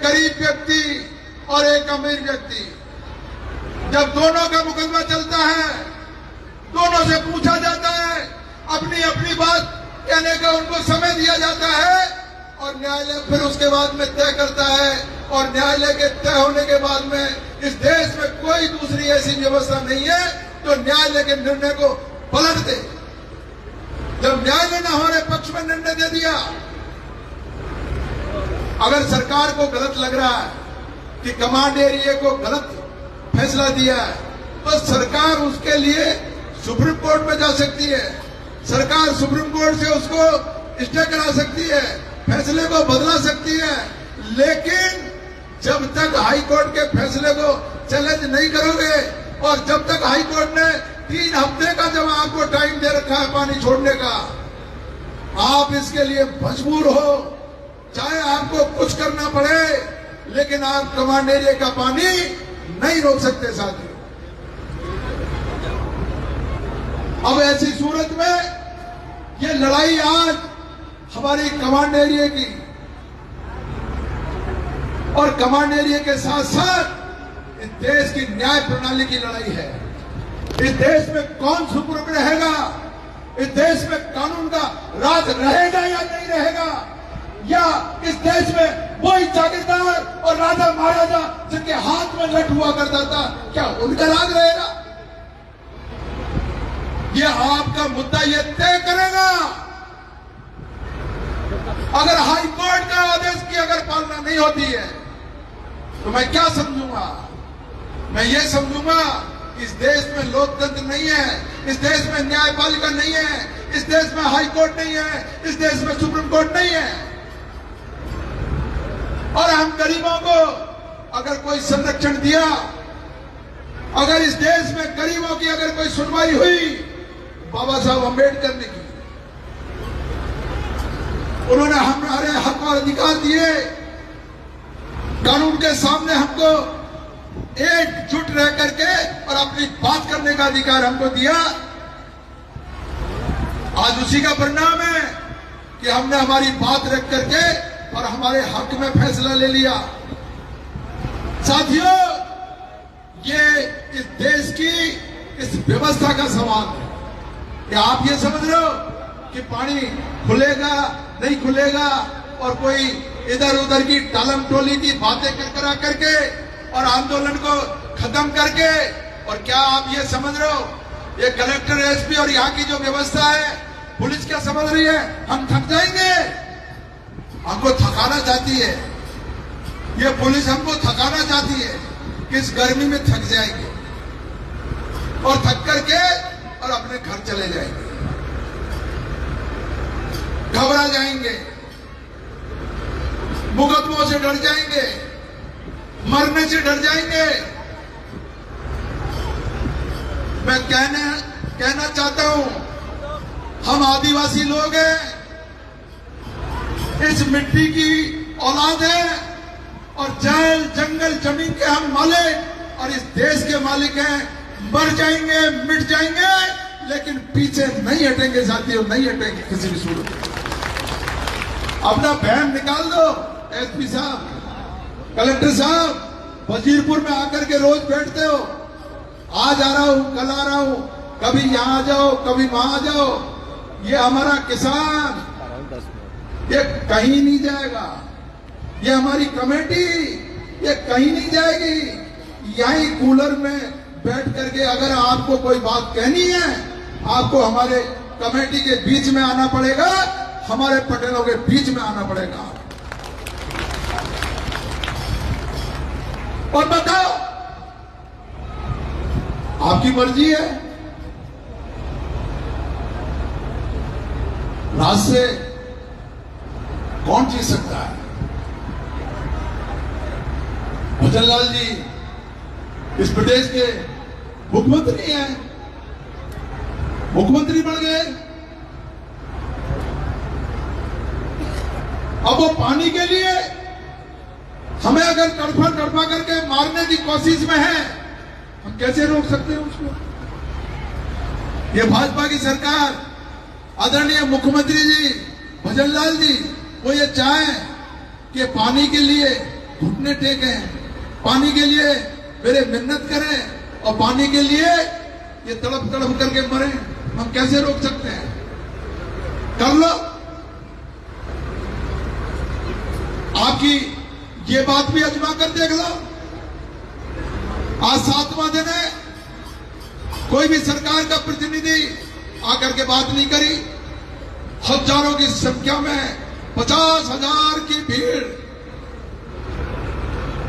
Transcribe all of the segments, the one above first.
गरीब व्यक्ति और एक अमीर व्यक्ति, जब दोनों का मुकदमा चलता है, दोनों से पूछा जाता है, अपनी अपनी बात कहने का उनको समय दिया जाता है और न्यायालय फिर उसके बाद में तय करता है। और न्यायालय के तय होने के बाद में इस देश में कोई दूसरी ऐसी व्यवस्था नहीं है जो न्यायालय के निर्णय को पलट दे। जब न्यायालय न होने पक्ष में निर्णय दे दिया, अगर सरकार को गलत लग रहा है कि कमांड एरिया को गलत फैसला दिया है, तो सरकार उसके लिए सुप्रीम कोर्ट में जा सकती है। सरकार सुप्रीम कोर्ट से उसको स्टे करा सकती है, फैसले को बदला सकती है। लेकिन जब तक हाई कोर्ट के फैसले को चैलेंज नहीं करोगे और जब तक हाई कोर्ट ने 3 हफ्ते का जब आपको टाइम दे रखा है पानी छोड़ने का, आप इसके लिए मजबूर हो, चाहे आपको कुछ करना पड़े, लेकिन आप कमांड एरिया का पानी नहीं रोक सकते साथियों। अब ऐसी सूरत में ये लड़ाई आज हमारी कमांड एरिया की और कमांड एरिया के साथ साथ इस देश की न्याय प्रणाली की लड़ाई है। इस देश में कौन सुप्रीम रहेगा, इस देश में कानून का राज रहेगा या नहीं रहेगा, या इस देश में वही जागीरदार और राजा महाराजा जिनके हाथ में लठ हुआ करता था, क्या उनका राज रहेगा? ये आपका मुद्दा ये तय करेगा। अगर हाई कोर्ट का आदेश की अगर पालना नहीं होती है तो मैं क्या समझूंगा? मैं ये समझूंगा इस देश में लोकतंत्र नहीं है, इस देश में न्यायपालिका नहीं है, इस देश में हाई कोर्ट नहीं है, इस देश में सुप्रीम कोर्ट नहीं है। और हम गरीबों को अगर कोई संरक्षण दिया, अगर इस देश में गरीबों की अगर कोई सुनवाई हुई, बाबा साहब अम्बेडकर ने की, उन्होंने हमारे हक और अधिकार दिए, कानून के सामने हमको एकजुट रह करके और अपनी बात करने का अधिकार हमको दिया। आज उसी का परिणाम है कि हमने हमारी बात रख करके और हमारे हक में फैसला ले लिया। साथियों, ये इस देश की इस व्यवस्था का सवाल है। क्या आप ये समझ रहे हो कि पानी खुलेगा नहीं खुलेगा और कोई इधर उधर की टालम टोली की बातें करा करके और आंदोलन को खत्म करके, और क्या आप ये समझ रहे हो ये कलेक्टर एसपी और यहाँ की जो व्यवस्था है, पुलिस क्या समझ रही है हम थक जाएंगे? हमको थकाना चाहती है ये पुलिस, हमको थकाना चाहती है कि इस गर्मी में थक जाएंगे और थक करके और अपने घर चले जाएंगे, घबरा जाएंगे, मुकदमों से डर जाएंगे, मरने से डर जाएंगे। मैं कहना चाहता हूं, हम आदिवासी लोग हैं, इस मिट्टी की औलाद है और जल जंगल जमीन के हम मालिक और इस देश के मालिक हैं। मर जाएंगे, मिट जाएंगे, लेकिन पीछे नहीं हटेंगे साथियों, नहीं हटेंगे किसी भी सूरत में। अपना बहन निकाल दो एसपी साहब, कलेक्टर साहब, वजीरपुर में आकर के रोज बैठते हो, आज आ रहा हूं, कल आ रहा हूं, कभी यहां आ जाओ, कभी वहां आ जाओ। ये हमारा किसान ये कहीं नहीं जाएगा, ये हमारी कमेटी ये कहीं नहीं जाएगी। यहीं कूलर में बैठ करके अगर आपको कोई बात कहनी है, आपको हमारे कमेटी के बीच में आना पड़ेगा, हमारे पटेलों के बीच में आना पड़ेगा। और बताओ, आपकी मर्जी है, राज से कौन जीत सकता है? भजनलाल जी इस प्रदेश के मुख्यमंत्री हैं, मुख्यमंत्री बन गए। अब वो पानी के लिए हमें अगर तड़पा करके मारने की कोशिश में है, हम कैसे रोक सकते हैं उसको? ये भाजपा की सरकार, आदरणीय मुख्यमंत्री जी भजनलाल जी, वो ये चाहें कि पानी के लिए घुटने टेके पानी के लिए, मेरे मिन्नत करें और पानी के लिए ये तड़प तड़प करके मरे, हम कैसे रोक सकते हैं? कर लो। आपकी ये बात भी अजमा कर देख लो। आज 7वां दिन है, कोई भी सरकार का प्रतिनिधि आकर के बात नहीं करी। हजारों की संख्या में 50,000 की भीड़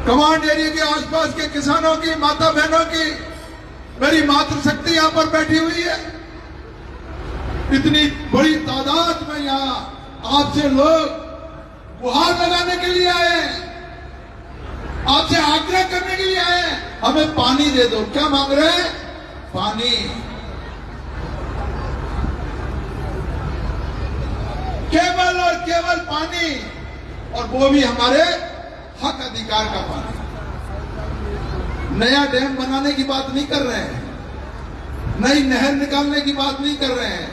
कमांड एरिया के आसपास के किसानों की, माता बहनों की, मेरी मातृशक्ति यहां पर बैठी हुई है। इतनी बड़ी तादाद में यहां आपसे लोग गुहार लगाने के लिए आए, आपसे आग्रह करने के लिए आए, हमें पानी दे दो। क्या मांग रहे हैं? पानी। केवल और केवल पानी, और वो भी हमारे हक अधिकार का पानी। नया डैम बनाने की बात नहीं कर रहे हैं, नई नहर निकालने की बात नहीं कर रहे हैं,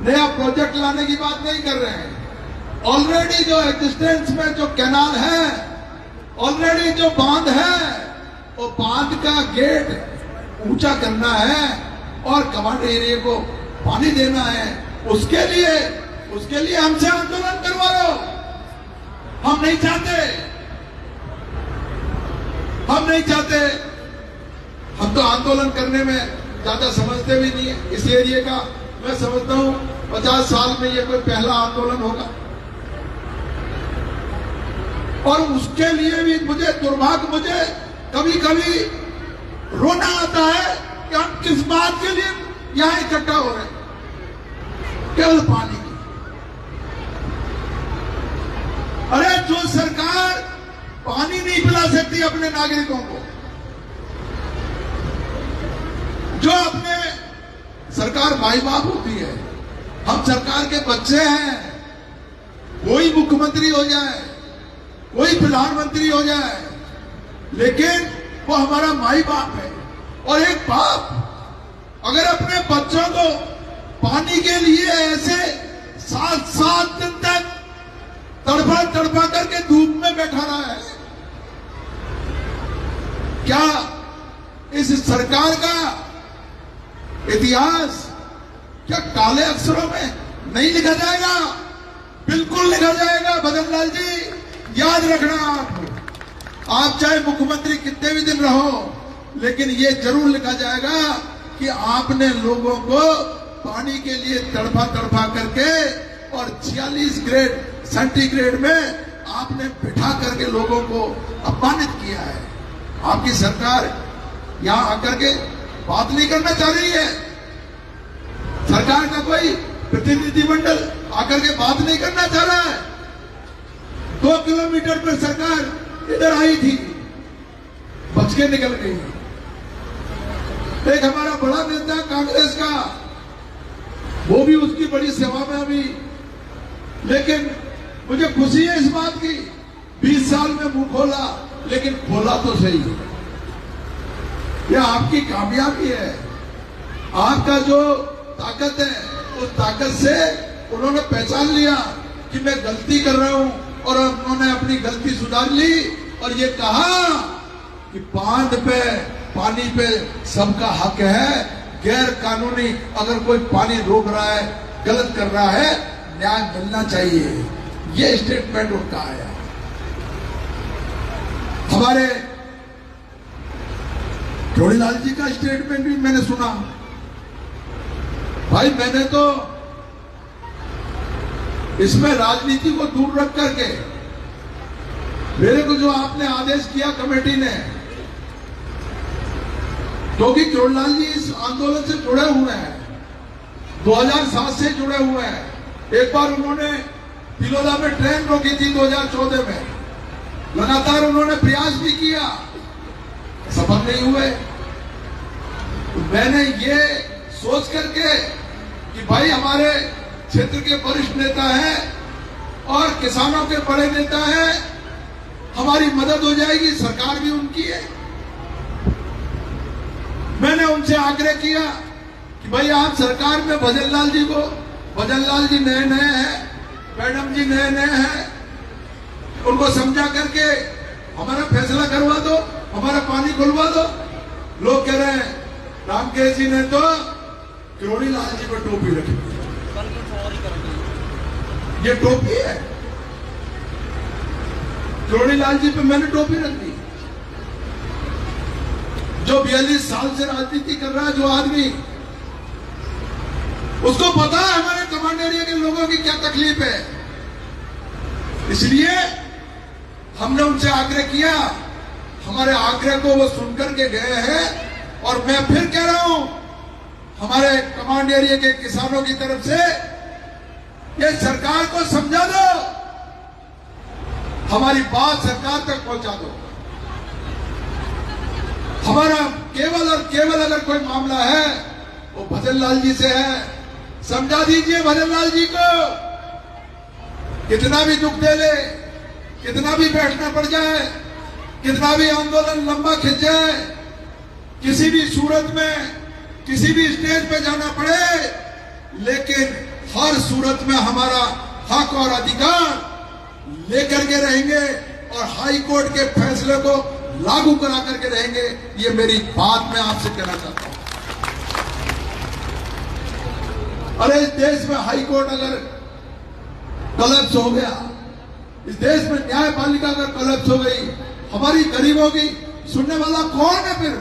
नया प्रोजेक्ट लाने की बात नहीं कर रहे हैं। ऑलरेडी जो एग्जिस्टेंस में जो कैनाल है, ऑलरेडी जो बांध है, वो बांध का गेट ऊंचा करना है और कमांड एरिया को पानी देना है। उसके लिए हमसे आंदोलन करवा लो। हम नहीं चाहते। हम तो आंदोलन करने में ज्यादा समझते भी नहीं है। इस एरिया का मैं समझता हूं 50 साल में ये कोई पहला आंदोलन होगा, और उसके लिए भी मुझे कभी कभी रोना आता है कि हम किस बात के लिए यहां इकट्ठा हो रहे हैं। केवल पानी की। अरे जो सरकार पानी नहीं पिला सकती अपने नागरिकों को, जो अपने सरकार माई बाप होती है, हम सरकार के बच्चे हैं। कोई मुख्यमंत्री हो जाए, कोई प्रधानमंत्री हो जाए, लेकिन वो हमारा माई बाप है। और एक बाप अगर अपने बच्चों को पानी के लिए ऐसे 7 दिन तक तड़पा करके धूप में बैठा रहा है, क्या इस सरकार का इतिहास क्या काले अक्षरों में नहीं लिखा जाएगा? बिल्कुल लिखा जाएगा। भजन लाल जी, याद रखना, आप चाहे मुख्यमंत्री कितने भी दिन रहो, लेकिन ये जरूर लिखा जाएगा कि आपने लोगों को पानी के लिए तड़पा करके और 46 ग्रेड सेंटीग्रेड में आपने बिठा करके लोगों को अपमानित किया है। आपकी सरकार यहां आकर के बात नहीं करना चाह रही है। सरकार का कोई प्रतिनिधिमंडल आकर के बात नहीं करना चाह रहा है। 2 किलोमीटर पर सरकार इधर आई थी, बच के निकल गई। एक हमारा बड़ा नेता कांग्रेस का, वो भी उसकी बड़ी सेवा में अभी, लेकिन मुझे खुशी है इस बात की, 20 साल में मुंह खोला, लेकिन खोला तो सही। यह आपकी कामयाबी है। आपका जो ताकत है, उस ताकत से उन्होंने पहचान लिया कि मैं गलती कर रहा हूं, और उन्होंने अपनी गलती सुधार ली और ये कहा कि बांध पे, पानी पे सबका हक है। गैर कानूनी अगर कोई पानी रोक रहा है, गलत कर रहा है, न्याय मिलना चाहिए। ये स्टेटमेंट उनका आया। हमारे जोड़ीलाल जी का स्टेटमेंट भी मैंने सुना। भाई, मैंने तो इसमें राजनीति को दूर रख करके, मेरे को जो आपने आदेश किया कमेटी ने, क्योंकि जोड़ीलाल जी इस आंदोलन से जुड़े हुए हैं, 2007 से जुड़े हुए हैं। एक बार उन्होंने तिलोदा में ट्रेन रोकी थी 2014 में, लगातार उन्होंने प्रयास भी किया, सफल नहीं हुए। तो मैंने ये सोच करके कि भाई हमारे क्षेत्र के वरिष्ठ नेता हैं और किसानों के बड़े नेता हैं, हमारी मदद हो जाएगी, सरकार भी उनकी है। मैंने उनसे आग्रह किया कि भाई आप सरकार में भजन लाल जी नए हैं, मैडम जी नए हैं, उनको समझा करके हमारा फैसला करवा दो, हमारा पानी खुलवा दो। लोग कह रहे हैं रामकेश जी ने तो किरोड़ी लाल जी पर टोपी रखी, ये टोपी है? किरोड़ी लाल जी पे मैंने टोपी रख दी। जो 42 साल से राजनीति कर रहा है जो आदमी, उसको पता है हमारे कमांड एरिया के लोगों की क्या तकलीफ है। इसलिए हमने उनसे आग्रह किया, हमारे आग्रह को वो सुनकर के गए हैं। और मैं फिर कह रहा हूं हमारे कमांड एरिया के किसानों की तरफ से, ये सरकार को समझा दो, हमारी बात सरकार तक पहुंचा दो। हमारा केवल और केवल अगर कोई मामला है वो भजन लाल जी से है, समझा दीजिए भजन लाल जी को। कितना भी दुख दे ले, कितना भी बैठना पड़ जाए, कितना भी आंदोलन लंबा खिंच जाए, किसी भी सूरत में किसी भी स्टेज पे जाना पड़े, लेकिन हर सूरत में हमारा हक और अधिकार लेकर के रहेंगे और हाई कोर्ट के फैसले को लागू करा करके रहेंगे। ये मेरी बात मैं आपसे कहना चाहता हूं। अरे इस देश में हाई कोर्ट अगर कलप्स हो गया, इस देश में न्यायपालिका अगर कलप्स हो गई, हमारी गरीबों की सुनने वाला कौन है फिर?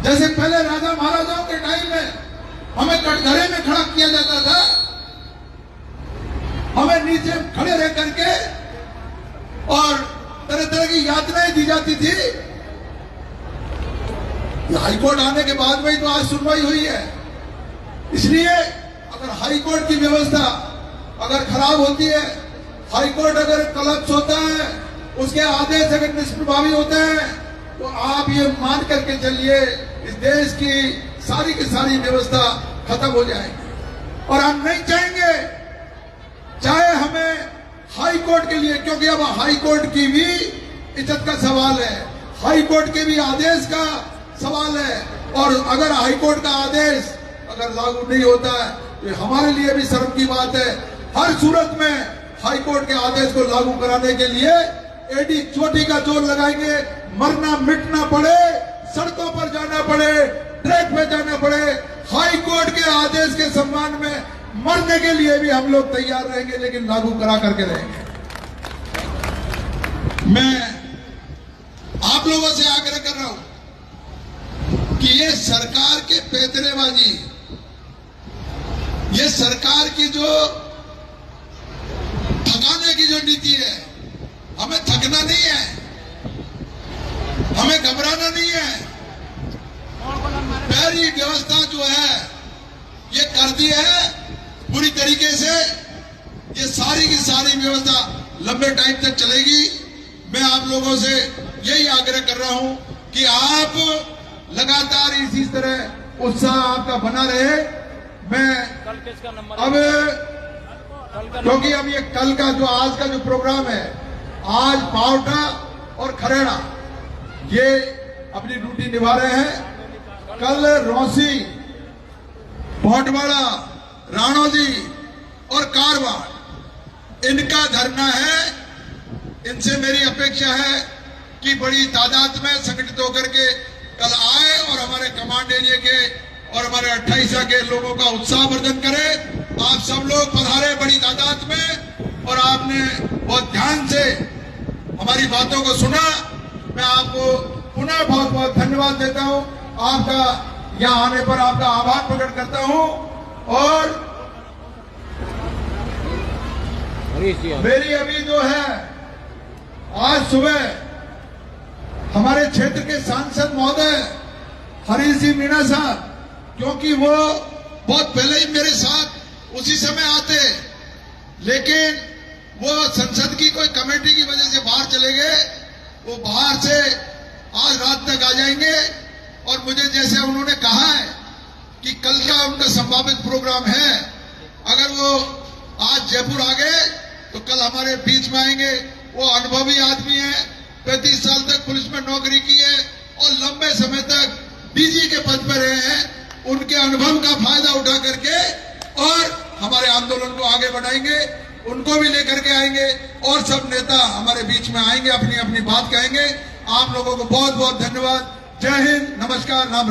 जैसे पहले राजा महाराजाओं के टाइम में हमें कटघरे में खड़ा किया जाता था, हमें नीचे खड़े रह करके और तरह तरह की यातनाएं दी जाती थी। हाईकोर्ट आने के बाद में ही तो आज सुनवाई हुई है। इसलिए अगर हाईकोर्ट की व्यवस्था अगर खराब होती है, हाईकोर्ट अगर कलप्स होता है, उसके आदेश अगर निष्प्रभावी होते हैं, तो आप ये मान करके चलिए इस देश की सारी व्यवस्था खत्म हो जाएगी। और हम नहीं चाहेंगे, चाहे हमें हाई कोर्ट के लिए, क्योंकि अब हाई कोर्ट की भी इज्जत का सवाल है, हाई कोर्ट के भी आदेश का सवाल है। और अगर हाई कोर्ट का आदेश अगर लागू नहीं होता है तो हमारे लिए भी शर्म की बात है। हर सूरत में हाई कोर्ट के आदेश को लागू कराने के लिए एडी चोटी का जोर लगाएंगे, मरना मिटना पड़े, सड़कों पर जाना पड़े, ट्रैक पे जाना पड़े, हाई कोर्ट के आदेश के सम्मान में मरने के लिए भी हम लोग तैयार रहेंगे, लेकिन लागू करा करके रहेंगे। मैं आप लोगों से आग्रह कर रहा हूं कि ये सरकार के पैतरेबाजी, ये सरकार की जो थकाने की जो नीति है, हमें थकना नहीं है, हमें घबराना नहीं है। पहली व्यवस्था जो है ये कर दी है पूरी तरीके से, ये सारी की सारी व्यवस्था लंबे टाइम तक चलेगी। मैं आप लोगों से यही आग्रह कर रहा हूं कि आप लगातार इसी तरह उत्साह आपका बना रहे। मैं अब क्योंकि अब ये कल का जो आज का जो प्रोग्राम है, आज पावटा और खरेड़ा ये अपनी ड्यूटी निभा रहे हैं। कल रौसी, भोटवाड़ा, राणौजी और कारवार इनका धरना है। इनसे मेरी अपेक्षा है कि बड़ी तादाद में संगठित होकर के कल आए और हमारे कमांड एरिया के और हमारे 28 के लोगों का उत्साहवर्धन करें। आप सब लोग पधारे बड़ी तादाद में और आपने बहुत ध्यान से हमारी बातों को सुना। मैं आपको पुनः बहुत बहुत धन्यवाद देता हूं, आपका यहां आने पर आपका आभार प्रकट करता हूं। और मेरी अभी जो है आज सुबह हमारे क्षेत्र के सांसद महोदय हरीश जी मीणा साहब, क्योंकि वो बहुत पहले ही मेरे साथ उसी समय आते, लेकिन वो संसद की कोई कमेटी की वजह से बाहर चले गए। वो बाहर से आज रात तक आ जाएंगे। और मुझे जैसे उन्होंने कहा है कि कल का उनका संभावित प्रोग्राम है, अगर वो आज जयपुर आ गए तो कल हमारे बीच में आएंगे। वो अनुभवी आदमी है, 35 साल तक पुलिस में नौकरी की है और लंबे समय तक डीजी के पद पर रहे हैं। उनके अनुभव का फायदा उठा करके और हमारे आंदोलन को आगे बढ़ाएंगे। उनको भी लेकर के आएंगे और सब नेता हमारे बीच में आएंगे, अपनी अपनी बात कहेंगे। आप लोगों को बहुत बहुत धन्यवाद। जय हिंद, नमस्कार, राम।